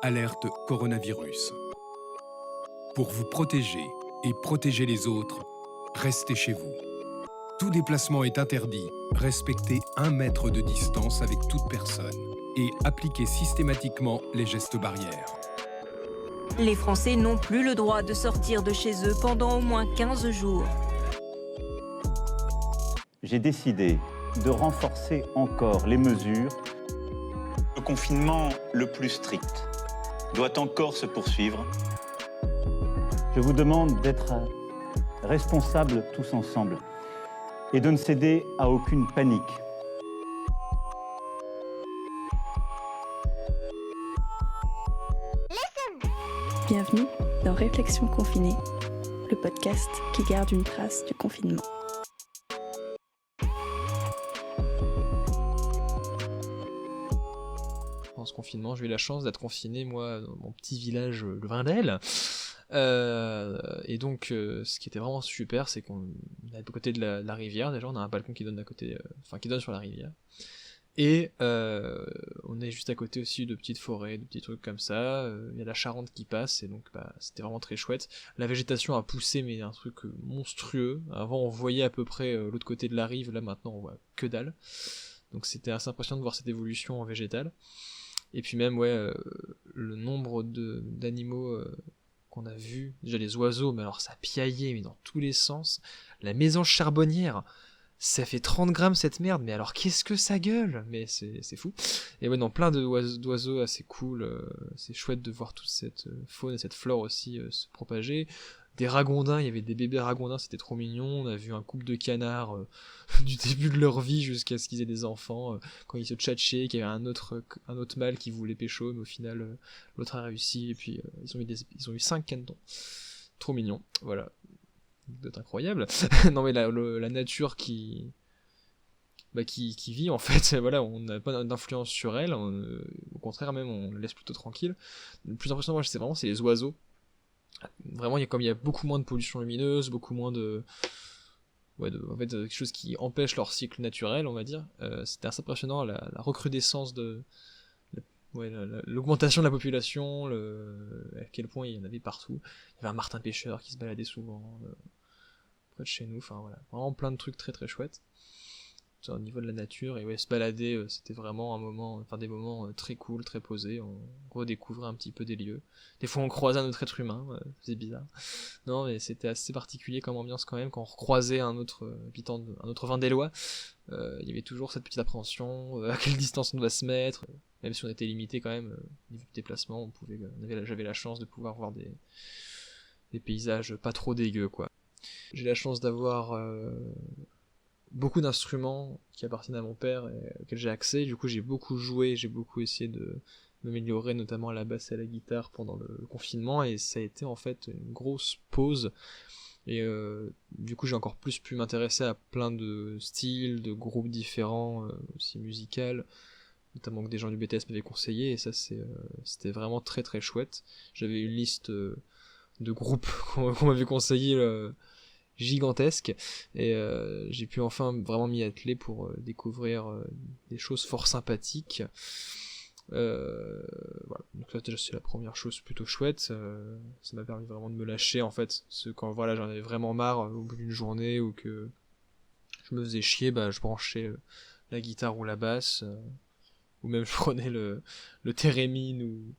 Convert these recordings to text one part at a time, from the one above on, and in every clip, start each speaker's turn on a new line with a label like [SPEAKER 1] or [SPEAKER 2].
[SPEAKER 1] Alerte coronavirus. Pour vous protéger et protéger les autres, restez chez vous. Tout déplacement est interdit. Respectez 1 mètre de distance avec toute personne et appliquez systématiquement les gestes barrières.
[SPEAKER 2] Les Français n'ont plus le droit de sortir de chez eux pendant au moins 15 jours.
[SPEAKER 3] J'ai décidé de renforcer encore les mesures.
[SPEAKER 4] Le confinement le plus strict doit encore se poursuivre.
[SPEAKER 3] Je vous demande d'être responsables tous ensemble et de ne céder à aucune panique.
[SPEAKER 5] Bienvenue dans Réflexion confinée, le podcast qui garde une trace du confinement.
[SPEAKER 6] Pendant ce confinement, j'ai eu la chance d'être confiné, moi, dans mon petit village, le Vindel. Et donc, ce qui était vraiment super, c'est qu'on est à côté de la rivière. Déjà, on a un balcon qui donne à côté, qui donne sur la rivière. Et on est juste à côté aussi de petites forêts, de petits trucs comme ça. Il y a la Charente qui passe, et donc c'était vraiment très chouette. La végétation a poussé, mais un truc monstrueux. Avant, on voyait à peu près l'autre côté de la rive. Là, maintenant, on voit que dalle. Donc, c'était assez impressionnant de voir cette évolution en végétal. Et puis même, le nombre d'animaux qu'on a vus, déjà les oiseaux, mais alors ça piaillait mais dans tous les sens. La mésange charbonnière, ça fait 30 grammes cette merde, mais alors qu'est-ce que ça gueule? Mais c'est fou. Et ouais, non, plein d'oiseaux assez cool, c'est chouette de voir toute cette faune et cette flore aussi se propager. Des ragondins, il y avait des bébés ragondins, c'était trop mignon. On a vu un couple de canards du début de leur vie jusqu'à ce qu'ils aient des enfants, quand ils se tchatchaient, qu'il y avait un autre mâle qui voulait pécho, mais au final l'autre a réussi, et puis ils ont eu 5 canetons. Trop mignon, voilà. C'est incroyable. Non mais la nature qui vit en fait, voilà, on n'a pas d'influence sur elle, au contraire même on la laisse plutôt tranquille. Le plus impressionnant moi c'est les oiseaux. Vraiment, il y a beaucoup moins de pollution lumineuse, beaucoup moins de quelque chose qui empêche leur cycle naturel, on va dire. C'était assez impressionnant la recrudescence l'augmentation de la population, à quel point il y en avait partout. Il y avait un martin pêcheur qui se baladait souvent près de chez nous. Enfin voilà, vraiment plein de trucs très très chouettes au niveau de la nature. Et se balader, c'était vraiment des moments très cool, très posés. On redécouvrait un petit peu des lieux. Des fois on croisait un autre être humain, c'est bizarre. Non mais c'était assez particulier comme ambiance quand même, quand on recroisait un autre habitant, un autre Vindellois. Il y avait toujours cette petite appréhension, à quelle distance on doit se mettre, même si on était limité quand même, au niveau du déplacement, j'avais la chance de pouvoir voir des paysages pas trop dégueux quoi. J'ai la chance d'avoir beaucoup d'instruments qui appartiennent à mon père et auxquels j'ai accès. Du coup, j'ai beaucoup joué, j'ai beaucoup essayé de m'améliorer, notamment à la basse et à la guitare pendant le confinement, et ça a été en fait une grosse pause. Et du coup, j'ai encore plus pu m'intéresser à plein de styles, de groupes différents, aussi musicaux, notamment que des gens du BTS m'avaient conseillé, et ça c'était vraiment très très chouette. J'avais une liste de groupes qu'on m'avait conseillé gigantesque, et j'ai pu enfin vraiment m'y atteler pour découvrir des choses fort sympathiques. Voilà, donc là déjà c'est la première chose plutôt chouette. Ça m'a permis vraiment de me lâcher en fait, parce que quand voilà j'en avais vraiment marre au bout d'une journée, ou que je me faisais chier, je branchais la guitare ou la basse, ou même je prenais le thérémine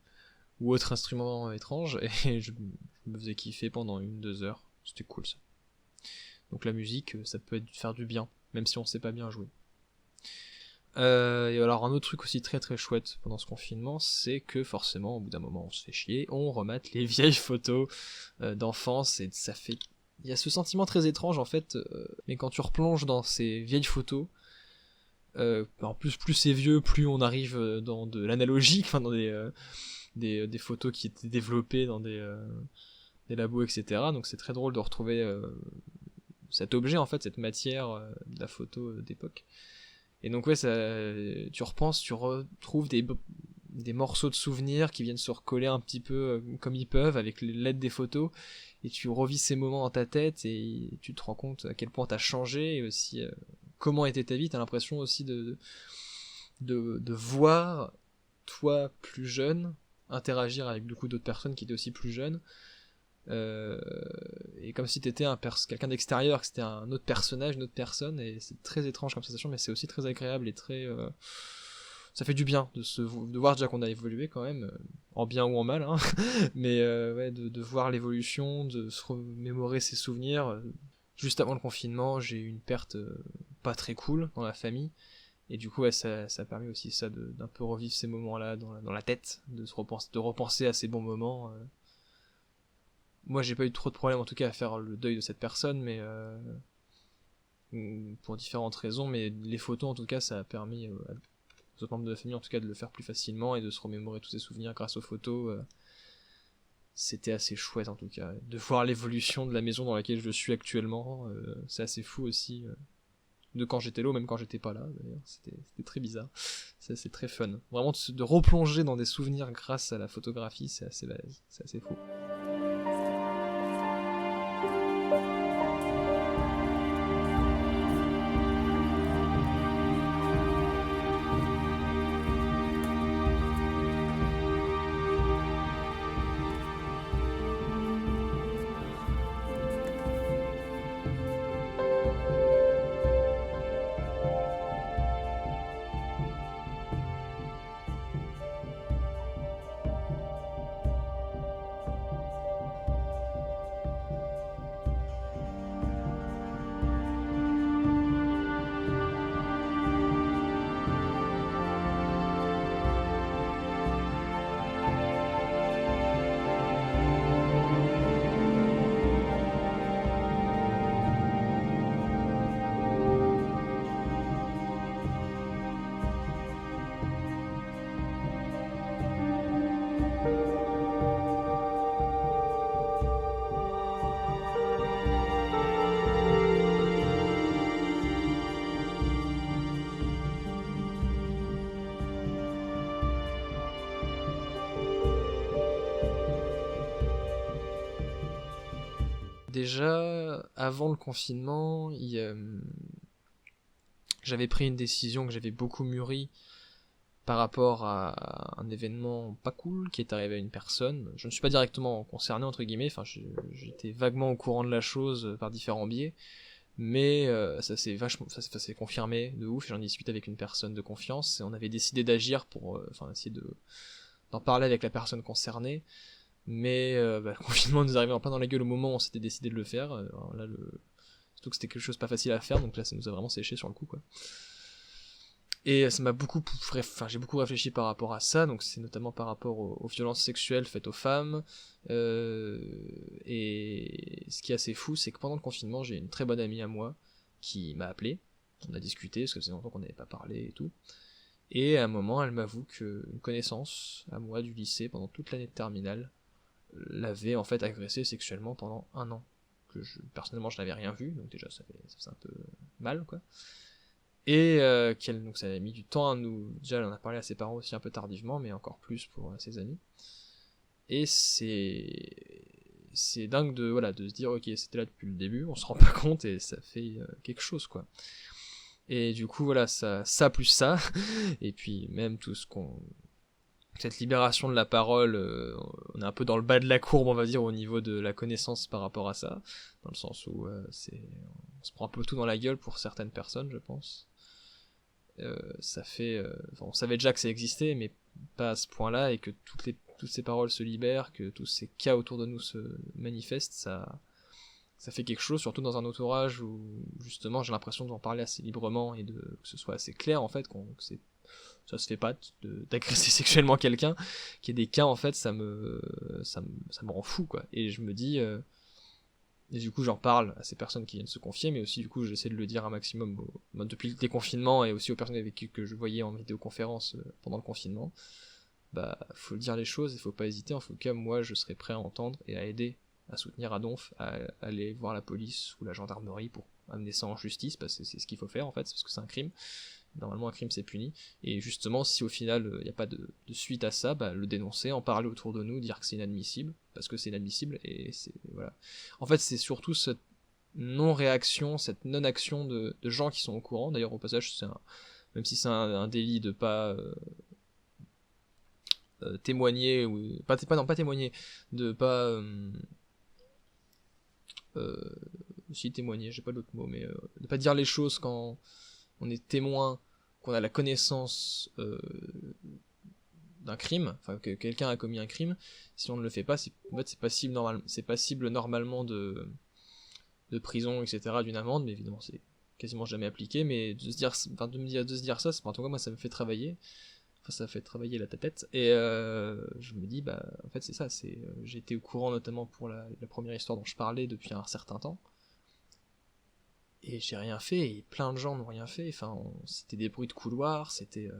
[SPEAKER 6] ou autre instrument étrange, et je me faisais kiffer pendant 1-2 heures. C'était cool ça. Donc la musique, ça peut faire du bien, même si on sait pas bien jouer. Et alors un autre truc aussi très très chouette pendant ce confinement, c'est que forcément au bout d'un moment on se fait chier, on remate les vieilles photos d'enfance, et il y a ce sentiment très étrange en fait, mais quand tu replonges dans ces vieilles photos, en plus c'est vieux, plus on arrive dans de l'analogique, dans des photos qui étaient développées dans des labos, etc. Donc c'est très drôle de retrouver cet objet en fait, cette matière de la photo d'époque. Et donc tu repenses, tu retrouves des morceaux de souvenirs qui viennent se recoller un petit peu comme ils peuvent avec l'aide des photos, et tu revis ces moments dans ta tête et tu te rends compte à quel point t'as changé, et aussi comment était ta vie. T'as l'impression aussi de voir toi plus jeune interagir avec beaucoup d'autres personnes qui étaient aussi plus jeunes. Et comme si t'étais quelqu'un d'extérieur, que c'était un autre personnage, une autre personne, et c'est très étrange comme sensation, mais c'est aussi très agréable et très... ça fait du bien de voir déjà qu'on a évolué quand même, en bien ou en mal, hein. Mais ouais, de voir l'évolution, de se remémorer ses souvenirs. Juste avant le confinement, j'ai eu une perte pas très cool dans la famille, et du coup ouais, ça a permis aussi ça d'un peu revivre ces moments-là dans la tête, de repenser à ces bons moments. Moi j'ai pas eu trop de problèmes en tout cas à faire le deuil de cette personne, mais pour différentes raisons, mais les photos en tout cas ça a permis aux autres membres de la famille en tout cas de le faire plus facilement et de se remémorer tous ces souvenirs grâce aux photos. C'était assez chouette en tout cas, de voir l'évolution de la maison dans laquelle je suis actuellement. C'est assez fou aussi, de quand j'étais là ou même quand j'étais pas là d'ailleurs, c'était très bizarre. C'est très fun, vraiment de replonger dans des souvenirs grâce à la photographie, c'est assez balèze, c'est assez fou. Déjà, avant le confinement, j'avais pris une décision que j'avais beaucoup mûrie par rapport à un événement pas cool qui est arrivé à une personne. Je ne suis pas directement concerné, entre guillemets, enfin j'étais vaguement au courant de la chose par différents biais, mais ça s'est confirmé de ouf, j'en ai discuté avec une personne de confiance, et on avait décidé d'agir pour essayer d'en parler avec la personne concernée. Mais le confinement nous arrivait en plein dans la gueule au moment où on s'était décidé de le faire. Alors là, surtout que c'était quelque chose de pas facile à faire, donc là ça nous a vraiment séché sur le coup, quoi. Et ça m'a j'ai beaucoup réfléchi par rapport à ça, donc c'est notamment par rapport aux violences sexuelles faites aux femmes. Et ce qui est assez fou, c'est que pendant le confinement, j'ai une très bonne amie à moi qui m'a appelé. On a discuté, parce que ça faisait longtemps qu'on n'avait pas parlé et tout. Et à un moment, elle m'avoue qu'une connaissance à moi du lycée, pendant toute l'année de terminale, l'avait en fait agressé sexuellement pendant 1 an. Personnellement je n'avais rien vu, donc déjà ça faisait un peu mal, quoi. Et donc ça avait mis du temps à nous... Déjà elle en a parlé à ses parents aussi un peu tardivement, mais encore plus pour ses amis. Et c'est dingue de se dire ok, c'était là depuis le début, on se rend pas compte et ça fait quelque chose, quoi. Et du coup voilà, ça plus ça, et puis même tout cette libération de la parole, on est un peu dans le bas de la courbe, on va dire, au niveau de la connaissance par rapport à ça, dans le sens où on se prend un peu tout dans la gueule pour certaines personnes, je pense. On savait déjà que ça existait, mais pas à ce point-là, et que toutes ces paroles se libèrent, que tous ces cas autour de nous se manifestent, ça fait quelque chose, surtout dans un entourage où justement j'ai l'impression d'en parler assez librement et que ce soit assez clair en fait, ça se fait pas d'agresser sexuellement quelqu'un, qu'il y ait des cas en fait, ça me rend fou, quoi. Et je me dis et du coup j'en parle à ces personnes qui viennent se confier, mais aussi du coup j'essaie de le dire un maximum depuis le déconfinement, et aussi aux personnes avec qui que je voyais en vidéoconférence pendant le confinement. Faut dire les choses, il faut pas hésiter. En tout cas moi je serais prêt à entendre et à aider, à soutenir Adonf, à aller voir la police ou la gendarmerie pour amener ça en justice, parce que c'est ce qu'il faut faire en fait, parce que c'est un crime. Normalement un crime c'est puni, et justement si au final il n'y a pas de suite à ça, le dénoncer, en parler autour de nous, dire que c'est inadmissible, parce que c'est inadmissible, et voilà. En fait c'est surtout cette non-réaction, cette non-action de gens qui sont au courant. D'ailleurs au passage même si c'est un délit de pas témoigner, ou pas témoigner, de pas aussi témoigner, j'ai pas d'autre mot, mais de pas dire les choses quand on est témoin, qu'on a la connaissance d'un crime, enfin que quelqu'un a commis un crime. Si on ne le fait pas, en fait, c'est passible normalement de prison, etc., d'une amende, mais évidemment c'est quasiment jamais appliqué. Mais de se dire ça, c'est pour moi ça me fait travailler. Enfin, ça fait travailler la tête, et je me dis, bah, en fait, c'est ça, j'ai été au courant notamment pour la première histoire dont je parlais depuis un certain temps, et j'ai rien fait, et plein de gens n'ont rien fait, enfin, c'était des bruits de couloir, c'était,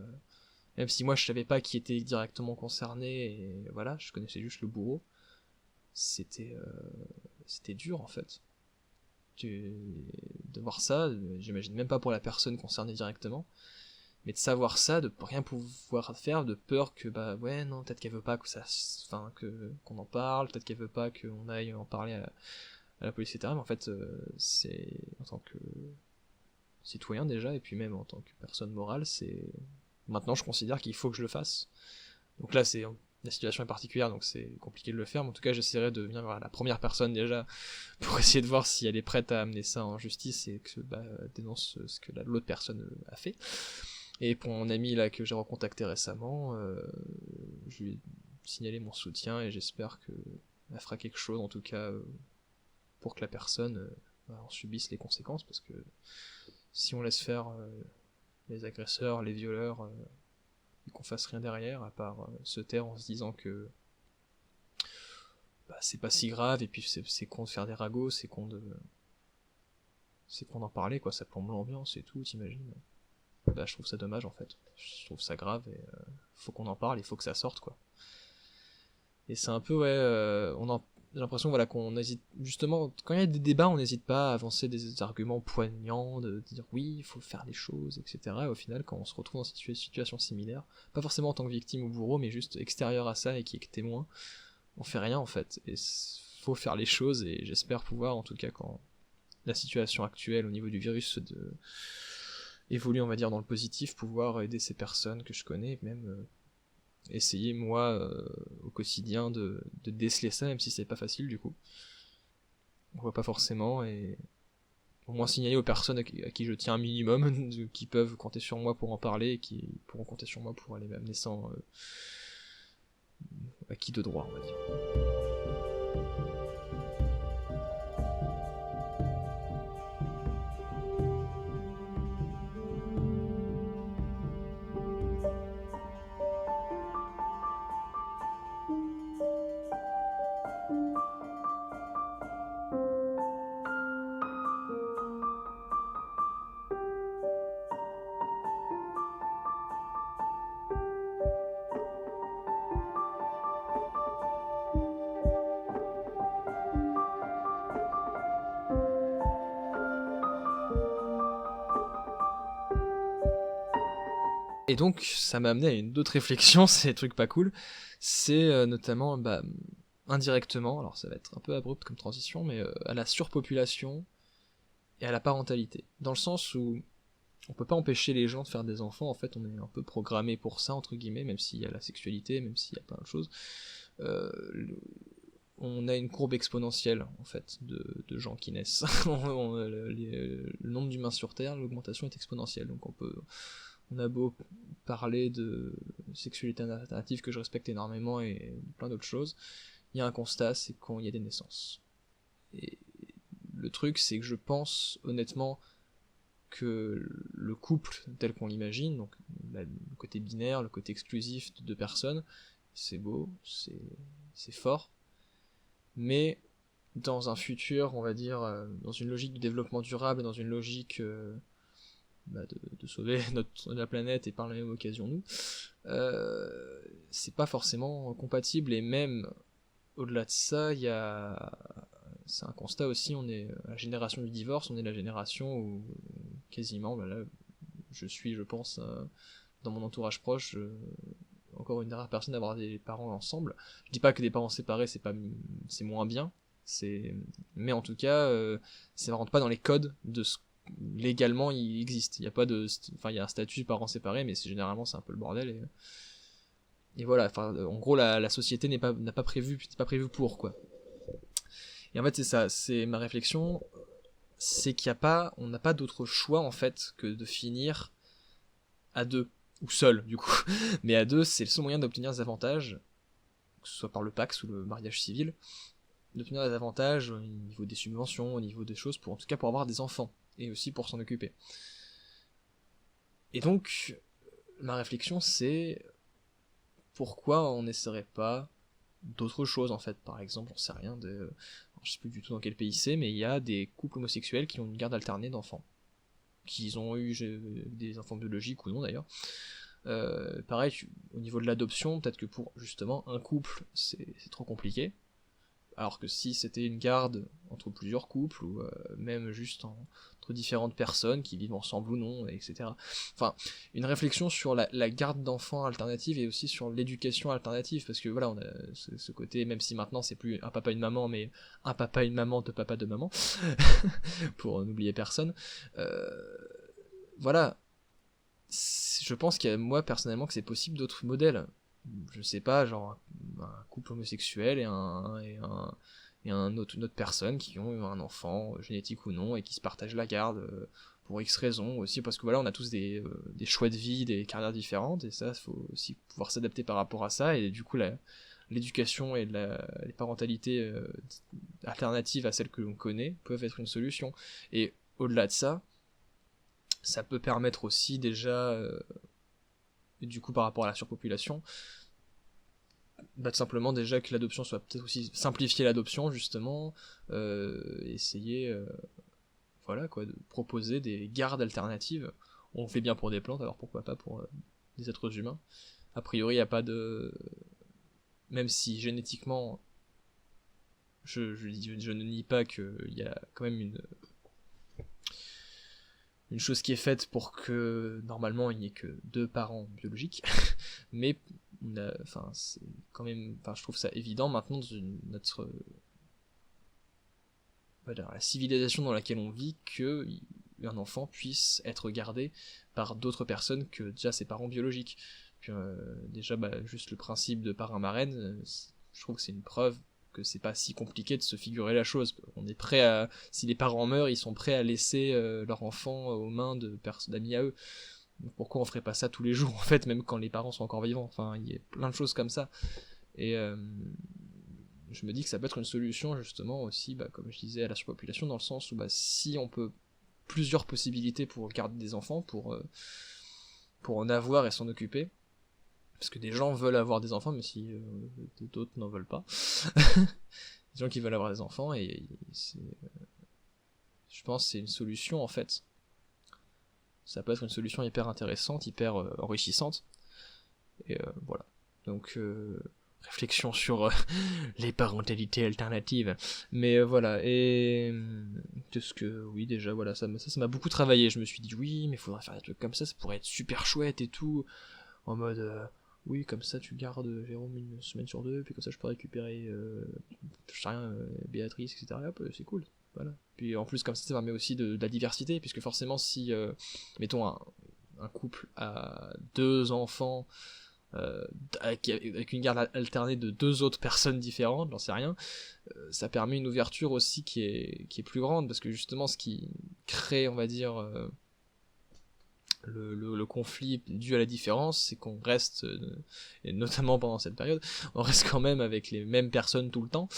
[SPEAKER 6] même si moi je savais pas qui était directement concerné, et voilà, je connaissais juste le bourreau, c'était dur, en fait. De voir ça, j'imagine même pas pour la personne concernée directement, mais de savoir ça, de rien pouvoir faire, de peur que, bah ouais, non, peut-être qu'elle veut pas que qu'on en parle, peut-être qu'elle veut pas qu'on aille en parler à la police, etc. Mais en fait, c'est, en tant que citoyen déjà, et puis même en tant que personne morale, maintenant je considère qu'il faut que je le fasse. Donc là, la situation est particulière, donc c'est compliqué de le faire, mais en tout cas, j'essaierai de venir vers la première personne déjà, pour essayer de voir si elle est prête à amener ça en justice, et que, dénonce ce que l'autre personne a fait. Et pour mon ami là que j'ai recontacté récemment, je lui ai signalé mon soutien, et j'espère qu'elle fera quelque chose, en tout cas, pour que la personne en subisse les conséquences, parce que si on laisse faire les agresseurs, les violeurs, et qu'on fasse rien derrière, à part se taire en se disant que c'est pas si grave, et puis c'est con de faire des ragots, c'est con d'en parler, quoi, ça plombe l'ambiance et tout, t'imagines. Je trouve ça dommage, en fait. Je trouve ça grave, et faut qu'on en parle, il faut que ça sorte, quoi. Et c'est un peu, j'ai l'impression, voilà, qu'on hésite, justement, quand il y a des débats, on n'hésite pas à avancer des arguments poignants, de dire oui, il faut faire des choses, etc. Et au final, quand on se retrouve dans cette situation similaire, pas forcément en tant que victime ou bourreau, mais juste extérieur à ça et qui est témoin, on fait rien, en fait. Et faut faire les choses, et j'espère pouvoir, en tout cas, quand la situation actuelle au niveau du virus évolue, on va dire, dans le positif, pouvoir aider ces personnes que je connais, et même essayer, moi, au quotidien, de déceler ça, même si c'est pas facile, du coup. On voit pas forcément, et au moins signaler aux personnes à qui je tiens un minimum, qui peuvent compter sur moi pour en parler, et qui pourront compter sur moi pour aller m'amener ça acquis de droit, on va dire. Et donc, ça m'a amené à une autre réflexion, c'est des trucs pas cool, c'est notamment, indirectement, alors ça va être un peu abrupt comme transition, mais à la surpopulation et à la parentalité. Dans le sens où on peut pas empêcher les gens de faire des enfants, en fait on est un peu programmé pour ça, entre guillemets, même s'il y a la sexualité, même s'il y a plein de choses. On a une courbe exponentielle, en fait, de gens qui naissent. Le nombre d'humains sur Terre, l'augmentation est exponentielle, donc on a beau parler de sexualité alternative que je respecte énormément et plein d'autres choses, il y a un constat, c'est qu'il y a des naissances. Et le truc, c'est que je pense honnêtement que le couple tel qu'on l'imagine, donc le côté binaire, le côté exclusif de deux personnes, c'est beau, c'est fort, mais dans un futur, on va dire, dans une logique de développement durable, dans une logique de sauver la planète et par la même occasion nous, c'est pas forcément compatible, et même au-delà de ça, c'est un constat aussi, on est la génération du divorce, on est la génération où quasiment, là, je pense, dans mon entourage proche, encore une des rares personnes à avoir des parents ensemble. Je dis pas que des parents séparés c'est moins bien, mais en tout cas, ça rentre pas dans les codes de ce légalement il existe. Il y a pas il y a un statut parents séparés, mais généralement c'est un peu le bordel, Et voilà, enfin, en gros, la société n'est pas prévue pour, quoi. Et en fait, c'est ça, c'est ma réflexion, c'est on n'a pas d'autre choix, en fait, que de finir à deux, ou seul, du coup. Mais à deux, c'est le seul moyen d'obtenir des avantages, que ce soit par le Pacs ou le mariage civil, d'obtenir des avantages au niveau des subventions, au niveau des choses, en tout cas pour avoir des enfants, et aussi pour s'en occuper. Et donc, ma réflexion, c'est pourquoi on n'essaierait pas d'autres choses, en fait. Par exemple, on sait rien je sais plus du tout dans quel pays c'est, mais il y a des couples homosexuels qui ont une garde alternée d'enfants. Qu'ils ont eu des enfants biologiques ou non, d'ailleurs. Pareil, au niveau de l'adoption, peut-être que pour, justement, un couple, c'est trop compliqué. Alors que si c'était une garde entre plusieurs couples, ou même juste entre différentes personnes qui vivent ensemble ou non, etc. Enfin, une réflexion sur la garde d'enfants alternative et aussi sur l'éducation alternative, parce que voilà, on a ce côté, même si maintenant c'est plus un papa et une maman, mais un papa et une maman, deux papas, deux mamans, pour n'oublier personne. Voilà, je pense moi personnellement que c'est possible d'autres modèles. Je sais pas, genre un couple homosexuel et une autre personne qui ont eu un enfant, génétique ou non, et qui se partagent la garde pour X raisons aussi, parce que voilà, on a tous des choix de vie, des carrières différentes, et ça, il faut aussi pouvoir s'adapter par rapport à ça, et du coup, l'éducation et les parentalités alternatives à celles que l'on connaît peuvent être une solution. Et au-delà de ça, ça peut permettre aussi déjà... Et du coup, par rapport à la surpopulation, tout simplement déjà que l'adoption soit peut-être aussi simplifier l'adoption, justement, essayer, voilà quoi, de proposer des gardes alternatives. On fait bien pour des plantes, alors pourquoi pas pour des êtres humains. A priori, il n'y a pas de... Même si génétiquement, je ne nie pas qu'il y a quand même une chose qui est faite pour que normalement il n'y ait que 2 parents biologiques, mais c'est quand même, je trouve ça évident maintenant dans la civilisation dans laquelle on vit, que un enfant puisse être gardé par d'autres personnes que déjà ses parents biologiques. Puis, déjà juste le principe de parrain-marraine, je trouve que c'est une preuve que c'est pas si compliqué de se figurer la chose. On est prêt à, si les parents meurent, ils sont prêts à laisser leur enfant aux mains d'amis à eux. Donc pourquoi on ferait pas ça tous les jours, en fait, même quand les parents sont encore vivants. Enfin, il y a plein de choses comme ça. Et je me dis que ça peut être une solution, justement, aussi, comme je disais, à la surpopulation, dans le sens où si on peut plusieurs possibilités pour garder des enfants, pour en avoir et s'en occuper, parce que des gens veulent avoir des enfants, mais si d'autres n'en veulent pas. Des gens qui veulent avoir des enfants, et je pense que c'est une solution, en fait. Ça peut être une solution hyper intéressante, hyper enrichissante. Et voilà. Donc, réflexion sur les parentalités alternatives. Mais voilà, et oui, déjà, voilà, ça m'a beaucoup travaillé. Je me suis dit, oui, mais il faudrait faire des trucs comme ça pourrait être super chouette et tout. En mode... oui, comme ça tu gardes Jérôme une semaine sur 2, puis comme ça je peux récupérer je sais rien, Béatrice, etc. Hop, c'est cool, voilà. Puis en plus comme ça permet aussi de la diversité, puisque forcément si mettons un couple a 2 enfants avec une garde alternée de 2 autres personnes différentes, j'en sais rien, ça permet une ouverture aussi qui est plus grande, parce que justement ce qui crée, on va dire, le conflit dû à la différence, c'est qu'on reste, et notamment pendant cette période, on reste quand même avec les mêmes personnes tout le temps,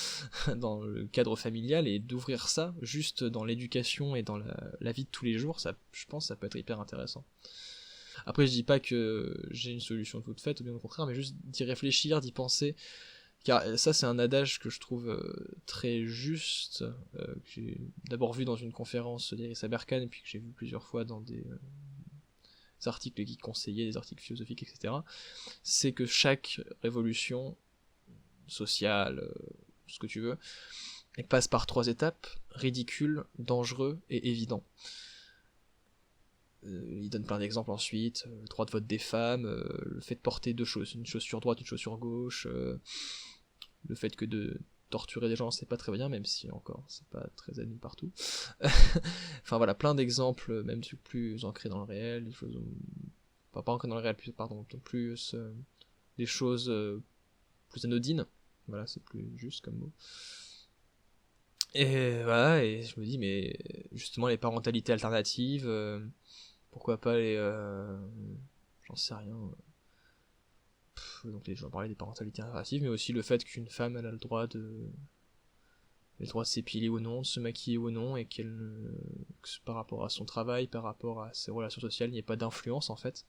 [SPEAKER 6] dans le cadre familial, et d'ouvrir ça juste dans l'éducation et dans la vie de tous les jours, ça, je pense que ça peut être hyper intéressant. Après, je dis pas que j'ai une solution toute faite, ou bien au contraire, mais juste d'y réfléchir, d'y penser, car ça c'est un adage que je trouve très juste, que j'ai d'abord vu dans une conférence d'Irissa Berkane, et puis que j'ai vu plusieurs fois dans des articles qui conseillaient, des articles philosophiques, etc. C'est que chaque révolution sociale, ce que tu veux, elle passe par 3 étapes: ridicule, dangereux et évident. Il donne plein d'exemples ensuite: le droit de vote des femmes, le fait de porter 2 choses, une chaussure droite, une chaussure gauche, le fait que de torturer des gens c'est pas très bien, même si encore c'est pas très admis partout. Enfin voilà, plein d'exemples, même plus ancrés dans le réel, des choses pas ancrés dans le réel, pardon, plus des choses plus anodines. Voilà, c'est plus juste comme mot. Et voilà, et je me dis, mais justement, les parentalités alternatives, pourquoi pas les... j'en sais rien. Donc les gens parlaient des parentalités alternatives, mais aussi le fait qu'une femme, elle a le droit de s'épiler ou non, de se maquiller ou non, et que par rapport à son travail, par rapport à ses relations sociales, il n'y ait pas d'influence, en fait.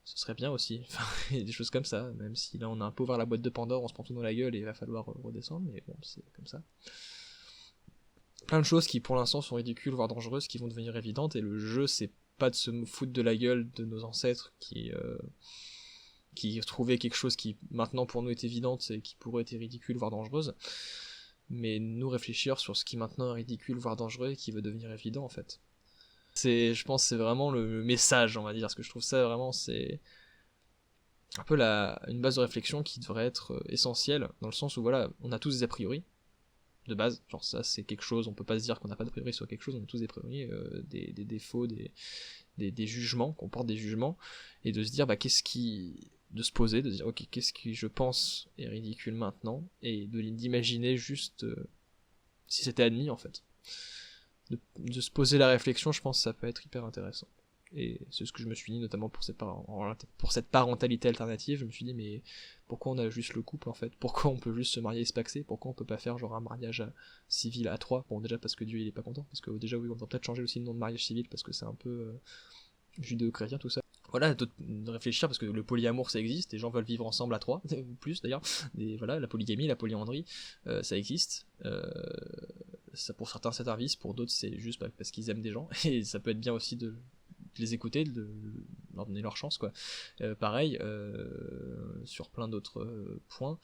[SPEAKER 6] Ce serait bien aussi. Enfin, il y a des choses comme ça, même si là on a un peu ouvert la boîte de Pandore, on se prend tout dans la gueule et il va falloir redescendre, mais bon, c'est comme ça. Plein de choses qui pour l'instant sont ridicules, voire dangereuses, qui vont devenir évidentes, et le jeu, c'est pas de se foutre de la gueule de nos ancêtres qui trouvaient quelque chose qui maintenant pour nous est évidente et qui pourrait être ridicule, voire dangereuse, mais nous réfléchir sur ce qui maintenant est ridicule, voire dangereux, et qui va devenir évident, en fait. Je pense c'est vraiment le message, on va dire, parce que je trouve ça vraiment, c'est un peu une base de réflexion qui devrait être essentielle, dans le sens où voilà, on a tous des a priori, de base, genre ça c'est quelque chose, on peut pas se dire qu'on n'a pas d'a priori sur quelque chose, on a tous des a priori, des défauts, des jugements, qu'on porte des jugements, et de se dire de se poser, de dire ok, qu'est-ce qui je pense est ridicule maintenant, et d'imaginer juste si c'était admis en fait. De se poser la réflexion, je pense que ça peut être hyper intéressant. Et c'est ce que je me suis dit, notamment pour cette parentalité alternative, je me suis dit, mais pourquoi on a juste le couple en fait? Pourquoi on peut juste se marier et se paxer? Pourquoi on peut pas faire genre un mariage civil à 3? Bon, déjà parce que Dieu il est pas content, parce que déjà oui, on va peut-être changer aussi le nom de mariage civil, parce que c'est un peu judéo-chrétien tout ça. Voilà, de réfléchir, parce que le polyamour ça existe, les gens veulent vivre ensemble à 3, ou plus d'ailleurs, voilà, la polygamie, la polyandrie, ça existe, ça pour certains c'est un vice, pour d'autres c'est juste parce qu'ils aiment des gens, et ça peut être bien aussi de les écouter, de leur donner leur chance, quoi. Pareil, sur plein d'autres points,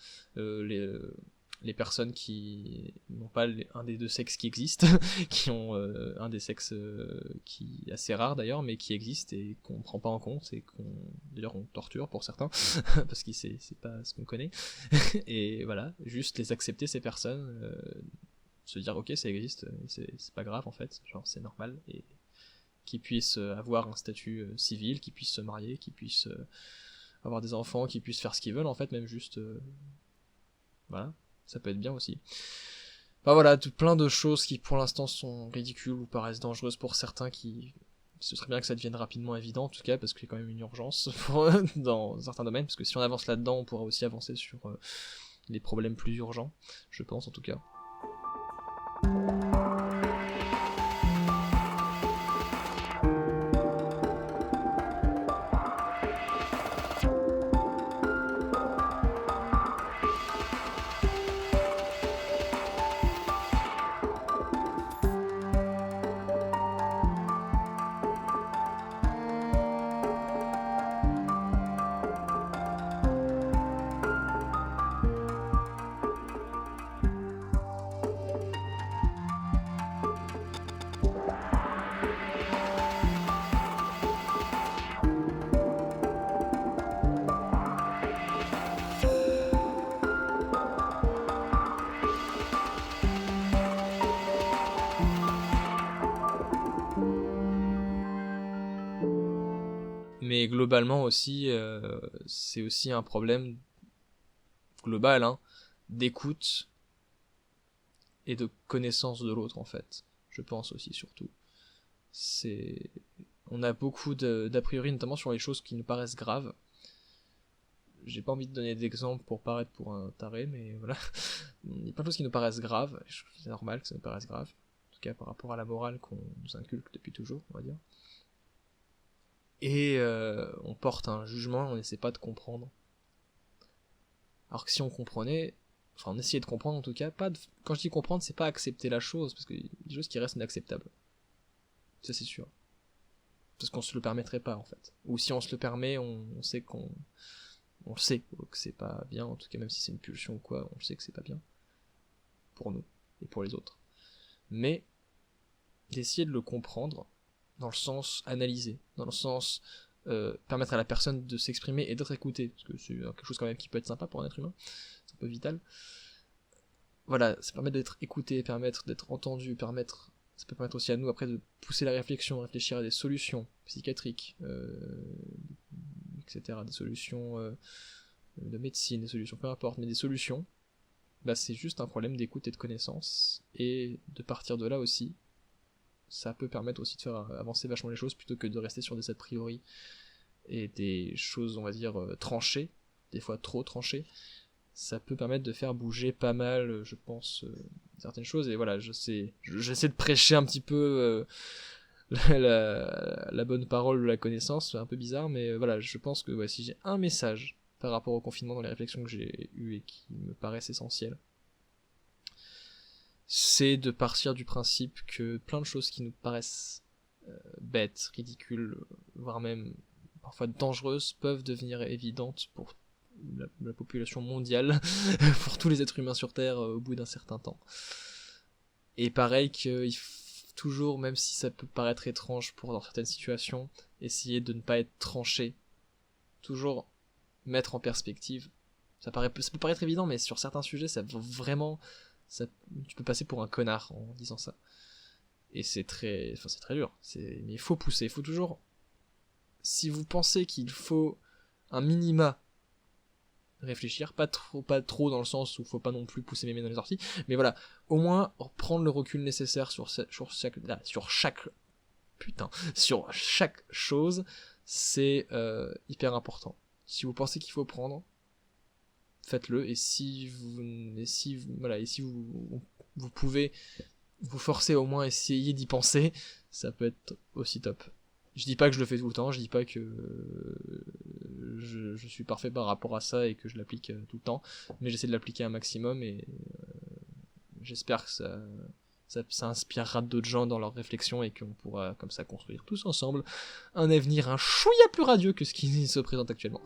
[SPEAKER 6] les personnes qui n'ont pas un des deux sexes qui existent, qui ont un des sexes qui est assez rare d'ailleurs, mais qui existe et qu'on prend pas en compte, et d'ailleurs on torture pour certains, parce que c'est pas ce qu'on connaît, et voilà, juste les accepter ces personnes, se dire ok ça existe, c'est pas grave en fait, genre c'est normal, et qu'ils puissent avoir un statut civil, qu'ils puissent se marier, qu'ils puissent avoir des enfants, qu'ils puissent faire ce qu'ils veulent en fait, même juste voilà, ça peut être bien aussi. Enfin voilà, plein de choses qui pour l'instant sont ridicules ou paraissent dangereuses pour certains, ce serait bien que ça devienne rapidement évident en tout cas, parce qu'il y a quand même une urgence dans certains domaines, parce que si on avance là-dedans on pourra aussi avancer sur les problèmes plus urgents, je pense en tout cas. Mais globalement aussi, c'est aussi un problème global, hein, d'écoute et de connaissance de l'autre en fait. Je pense aussi surtout. On a beaucoup d'a priori, notamment sur les choses qui nous paraissent graves. J'ai pas envie de donner d'exemples pour paraître pour un taré, mais voilà. Il y a plein de choses qui nous paraissent graves, c'est normal que ça nous paraisse grave. En tout cas par rapport à la morale qu'on nous inculque depuis toujours, on va dire. Et on porte un jugement, on n'essaie pas de comprendre. Alors que si on comprenait, enfin on essayait de comprendre en tout cas, quand je dis comprendre, c'est pas accepter la chose, parce qu'il y a des choses qui restent inacceptables. Ça c'est sûr. Parce qu'on se le permettrait pas en fait. Ou si on se le permet, on sait on sait que c'est pas bien, en tout cas même si c'est une pulsion ou quoi, on sait que c'est pas bien. Pour nous, et pour les autres. Mais, d'essayer de le comprendre, dans le sens analyser, dans le sens permettre à la personne de s'exprimer et d'être écoutée, parce que c'est quelque chose quand même qui peut être sympa pour un être humain, c'est un peu vital. Voilà, ça permet d'être écouté, permettre d'être entendu, ça peut permettre aussi à nous après de pousser la réflexion, réfléchir à des solutions psychiatriques, etc., des solutions de médecine, des solutions, peu importe, mais des solutions, bah c'est juste un problème d'écoute et de connaissance, et de partir de là aussi, ça peut permettre aussi de faire avancer vachement les choses, plutôt que de rester sur des a priori, et des choses, on va dire, tranchées, des fois trop tranchées. Ça peut permettre de faire bouger pas mal, je pense, certaines choses, et voilà, j'essaie de prêcher un petit peu la bonne parole de la connaissance, c'est un peu bizarre, mais voilà, je pense que si j'ai un message par rapport au confinement dans les réflexions que j'ai eues et qui me paraissent essentielles, c'est de partir du principe que plein de choses qui nous paraissent bêtes, ridicules, voire même parfois dangereuses, peuvent devenir évidentes pour la population mondiale, pour tous les êtres humains sur Terre au bout d'un certain temps. Et pareil qu'il faut toujours, même si ça peut paraître étrange dans certaines situations, essayer de ne pas être tranché, toujours mettre en perspective. Ça peut paraître évident, mais sur certains sujets, tu peux passer pour un connard en disant ça. Et c'est très dur. Mais il faut pousser, il faut toujours... Si vous pensez qu'il faut un minima réfléchir, pas trop dans le sens où faut pas non plus pousser mes mains dans les orties, mais voilà, au moins prendre le recul nécessaire sur chaque chose, c'est hyper important. Si vous pensez qu'il faut prendre, faites-le, et si vous pouvez vous forcer au moins essayer d'y penser, ça peut être aussi top. Je dis pas que je le fais tout le temps, je dis pas que je suis parfait par rapport à ça et que je l'applique tout le temps, mais j'essaie de l'appliquer un maximum, et j'espère que ça inspirera d'autres gens dans leurs réflexions, et qu'on pourra comme ça construire tous ensemble un avenir un chouïa plus radieux que ce qui se présente actuellement.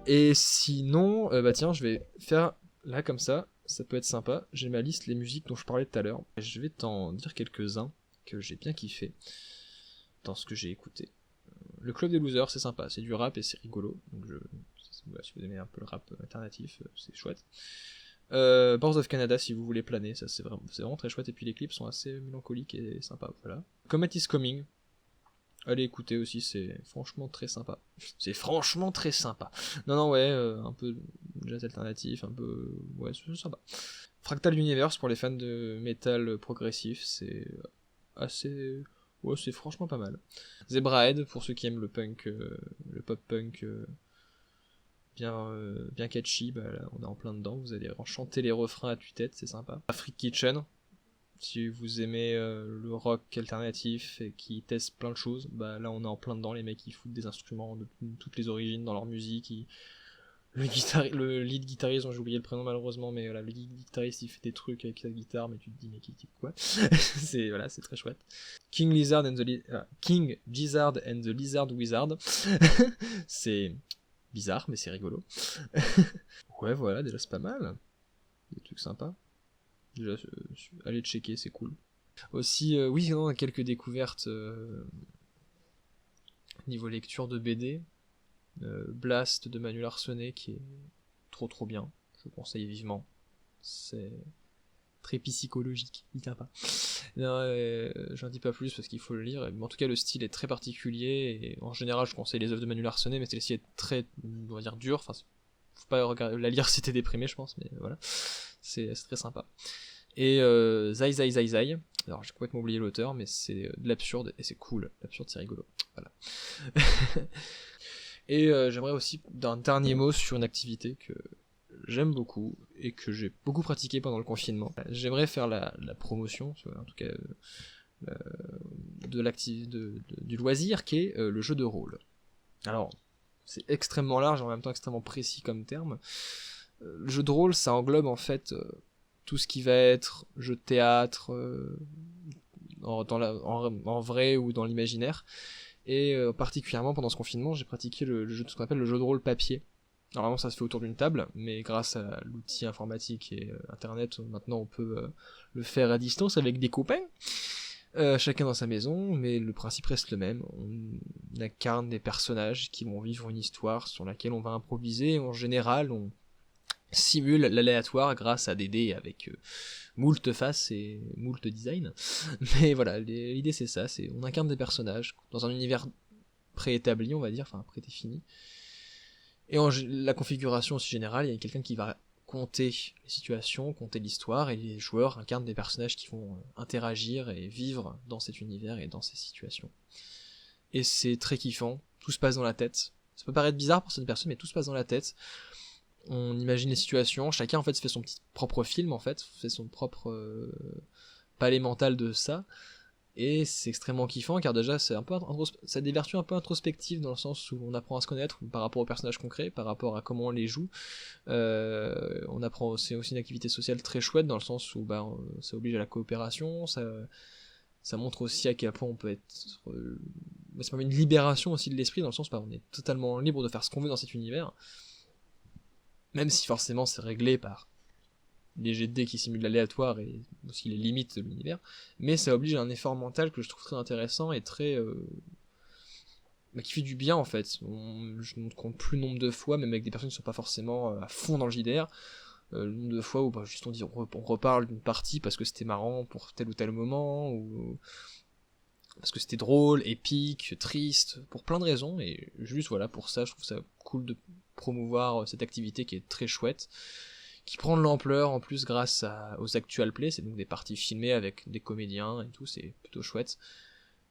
[SPEAKER 6] Et sinon, tiens, je vais faire là comme ça peut être sympa. J'ai ma liste, les musiques dont je parlais tout à l'heure. Je vais t'en dire quelques-uns que j'ai bien kiffé dans ce que j'ai écouté. Le Club des Losers, c'est sympa, c'est du rap et c'est rigolo. Donc si vous aimez un peu le rap alternatif, c'est chouette. Boards of Canada, si vous voulez planer, ça c'est vraiment très chouette. Et puis les clips sont assez mélancoliques et sympas. Voilà. Comet is Coming. Allez écouter aussi, c'est franchement très sympa. Non, ouais, un peu jazz alternatif, un peu... Ouais, c'est sympa. Fractal Universe, pour les fans de métal progressif, c'est assez... Ouais, c'est franchement pas mal. Zebrahead, pour ceux qui aiment le punk, le pop-punk bien catchy, bah là, on est en plein dedans, vous allez chanter les refrains à tue-tête, c'est sympa. Freak Kitchen, si vous aimez le rock alternatif et qui teste plein de choses, bah là on est en plein dedans, les mecs qui foutent des instruments de toutes les origines dans leur musique. Le lead guitariste, dont j'ai oublié le prénom malheureusement, mais voilà, le lead guitariste il fait des trucs avec sa guitare, mais tu te dis mais qui quoi. c'est très chouette. King Gizzard and the Lizard Wizard. C'est bizarre mais c'est rigolo. Ouais, voilà, déjà c'est pas mal, des trucs sympas. Déjà, allez checker, c'est cool. Aussi, quelques découvertes niveau lecture de BD. Blast de Manuel Arsenet, qui est trop bien. Je le conseille vivement. C'est très psychologique, il tient pas. J'en dis pas plus parce qu'il faut le lire. Mais en tout cas, le style est très particulier. Et en général, je conseille les œuvres de Manuel Arsenet, mais le style est très, on va dire, dur. Enfin, faut pas la lire si t'es déprimé, je pense, mais voilà. C'est très sympa. Et Zai. Alors j'ai complètement oublié l'auteur, mais c'est de l'absurde et c'est cool. L'absurde c'est rigolo. Voilà. Et j'aimerais aussi d'un dernier mot sur une activité que j'aime beaucoup et que j'ai beaucoup pratiqué pendant le confinement. J'aimerais faire la promotion, en tout cas du loisir qui est le jeu de rôle. Alors c'est extrêmement large et en même temps extrêmement précis comme terme. Le jeu de rôle, ça englobe en fait tout ce qui va être jeu de théâtre en vrai ou dans l'imaginaire. Et particulièrement pendant ce confinement, j'ai pratiqué ce qu'on appelle le jeu de rôle papier. Normalement ça se fait autour d'une table, mais grâce à l'outil informatique et internet, maintenant on peut le faire à distance avec des copains, chacun dans sa maison, mais le principe reste le même. On incarne des personnages qui vont vivre une histoire sur laquelle on va improviser. En général, on simule l'aléatoire grâce à des dés avec moult faces et moult designs. Mais voilà, l'idée c'est ça, on incarne des personnages dans un univers préétabli, on va dire, enfin prédéfini. Et la configuration aussi générale, il y a quelqu'un qui va compter les situations, compter l'histoire, et les joueurs incarnent des personnages qui vont interagir et vivre dans cet univers et dans ces situations. Et c'est très kiffant, tout se passe dans la tête. Ça peut paraître bizarre pour certaines personnes, mais tout se passe dans la tête. On imagine les situations, chacun en fait se fait son petit propre film, en fait, fait son propre palais mental de ça. Et c'est extrêmement kiffant car déjà ça a des vertus un peu introspectives dans le sens où on apprend à se connaître par rapport aux personnages concrets, par rapport à comment on les joue. On apprend, c'est aussi une activité sociale très chouette dans le sens où ça oblige à la coopération, ça montre aussi à quel point on peut être... ça permet une libération aussi de l'esprit dans le sens où on est totalement libre de faire ce qu'on veut dans cet univers. Même si forcément c'est réglé par les jets de dés qui simulent l'aléatoire et aussi les limites de l'univers, mais ça oblige à un effort mental que je trouve très intéressant et très... qui fait du bien en fait. Je ne compte plus le nombre de fois, même avec des personnes qui ne sont pas forcément à fond dans le JDR, le nombre de fois où juste on reparle d'une partie parce que c'était marrant pour tel ou tel moment, ou parce que c'était drôle, épique, triste, pour plein de raisons, et juste voilà, pour ça je trouve ça cool de promouvoir cette activité qui est très chouette, qui prend de l'ampleur en plus grâce aux actual plays, c'est donc des parties filmées avec des comédiens et tout, c'est plutôt chouette.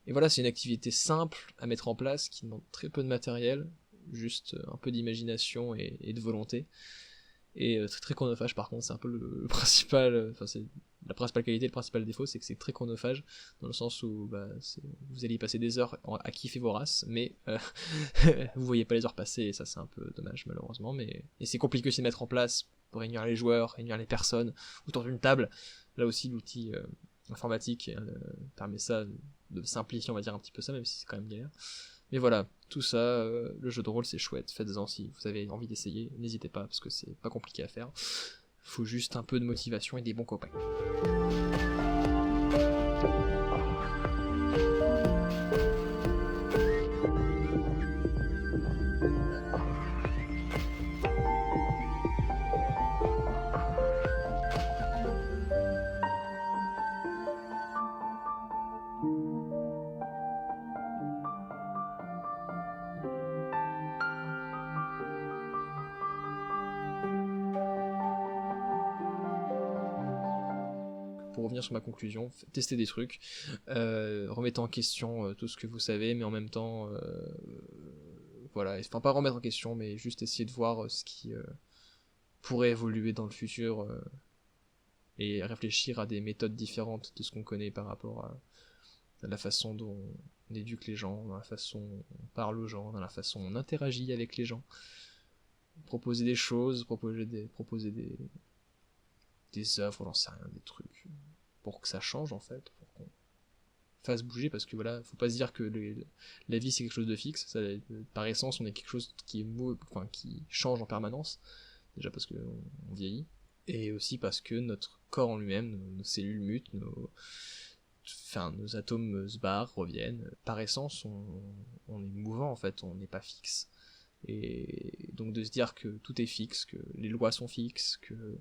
[SPEAKER 6] Et voilà, c'est une activité simple à mettre en place, qui demande très peu de matériel, juste un peu d'imagination et de volonté. Et très très chronophage par contre, c'est un peu le principal, enfin c'est la principale qualité, le principal défaut, c'est que c'est très chronophage, dans le sens où vous allez y passer des heures à kiffer vos races, mais vous voyez pas les heures passer, et ça c'est un peu dommage malheureusement, et c'est compliqué aussi de mettre en place pour réunir les joueurs, réunir les personnes autour d'une table. Là aussi l'outil informatique permet ça, de simplifier on va dire un petit peu ça, même si c'est quand même galère. Mais voilà, tout ça, le jeu de rôle c'est chouette, faites-en si vous avez envie d'essayer, n'hésitez pas parce que c'est pas compliqué à faire. Faut juste un peu de motivation et des bons copains. Pour revenir sur ma conclusion, testez des trucs, remettez en question tout ce que vous savez, mais en même temps, voilà, enfin pas remettre en question, mais juste essayer de voir ce qui pourrait évoluer dans le futur, et réfléchir à des méthodes différentes de ce qu'on connaît par rapport à la façon dont on éduque les gens, dans la façon dont on parle aux gens, dans la façon dont on interagit avec les gens. Proposer des choses, proposer des œuvres, j'en sais rien, des trucs, pour que ça change en fait, pour qu'on fasse bouger, parce que voilà, faut pas se dire que la vie c'est quelque chose de fixe, ça, par essence on est quelque chose qui est qui change en permanence, déjà parce que on vieillit, et aussi parce que notre corps en lui-même, nos cellules mutent, nos atomes se barrent, reviennent, par essence on est mouvant en fait, on n'est pas fixe. Et donc de se dire que tout est fixe, que les lois sont fixes, que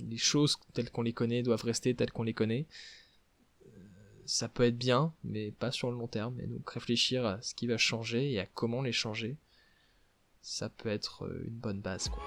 [SPEAKER 6] les choses telles qu'on les connaît doivent rester telles qu'on les connaît, ça peut être bien, mais pas sur le long terme. Et donc réfléchir à ce qui va changer et à comment les changer, ça peut être une bonne base, quoi.